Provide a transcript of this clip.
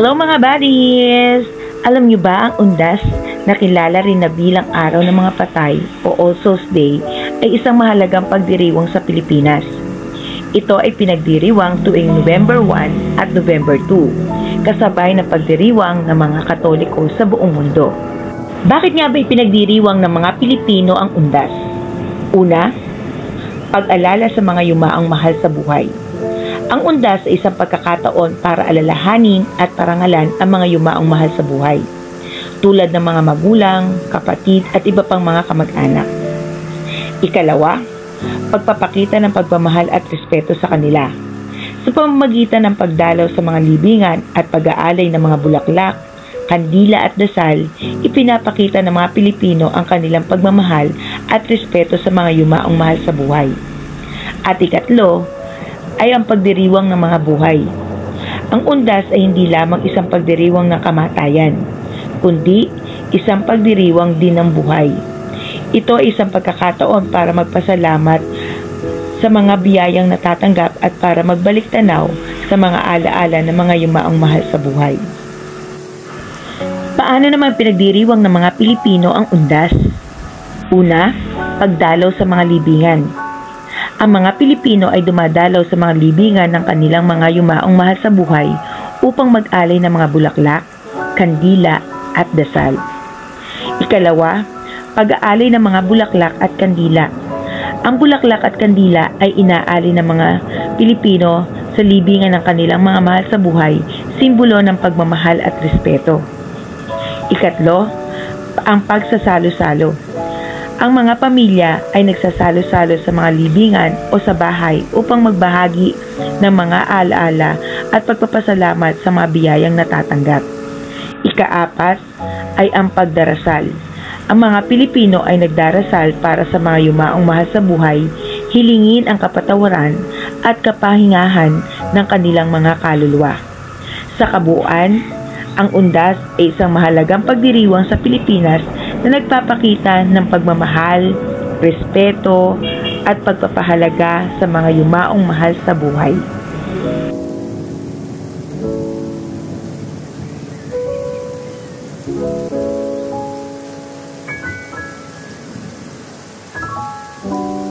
Hello mga buddies! Alam nyo ba ang Undas na kilala rin na bilang Araw ng mga Patay o All Souls Day ay isang mahalagang pagdiriwang sa Pilipinas. Ito ay pinagdiriwang tuwing November 1 at November 2, kasabay ng pagdiriwang ng mga Katoliko sa buong mundo. Bakit nga ba ipinagdiriwang ng mga Pilipino ang Undas? Una, pag-alala sa mga yumaang mahal sa buhay. Ang Undas ay isang pagkakataon para alalahanin at parangalan ang mga yumaong mahal sa buhay, tulad ng mga magulang, kapatid at iba pang mga kamag-anak. Ikalawa, pagpapakita ng pagmamahal at respeto sa kanila, sa pamamagitan ng pagdalaw sa mga libingan at pag-aalay ng mga bulaklak, kandila at dasal. Ipinapakita ng mga Pilipino ang kanilang pagmamahal at respeto sa mga yumaong mahal sa buhay. At ikatlo, ay ang pagdiriwang ng mga buhay. Ang Undas ay hindi lamang isang pagdiriwang ng kamatayan, kundi isang pagdiriwang din ng buhay. Ito ay isang pagkakataon para magpasalamat sa mga biyayang natatanggap at para magbalik tanaw sa mga alaala ng mga yumaong mahal sa buhay. Paano naman pinagdiriwang ng mga Pilipino ang Undas? Una, pagdalaw sa mga libingan. Ang mga Pilipino ay dumadalaw sa mga libingan ng kanilang mga yumaong mahal sa buhay upang mag-alay ng mga bulaklak, kandila at dasal. Ikalawa, pag-aalay ng mga bulaklak at kandila. Ang bulaklak at kandila ay inaalay ng mga Pilipino sa libingan ng kanilang mga mahal sa buhay, simbolo ng pagmamahal at respeto. Ikatlo, ang pagsasalo-salo. Ang mga pamilya ay nagsasalo-salo sa mga libingan o sa bahay upang magbahagi ng mga alaala at pagpapasalamat sa mga biyayang natatanggap. Ikaapat ay ang pagdarasal. Ang mga Pilipino ay nagdarasal para sa mga yumaong mahal sa buhay, hilingin ang kapatawaran at kapahingahan ng kanilang mga kaluluwa. Sa kabuuan, ang Undas ay isang mahalagang pagdiriwang sa Pilipinas na nagpapakita ng pagmamahal, respeto, at pagpapahalaga sa mga yumaong mahal sa buhay.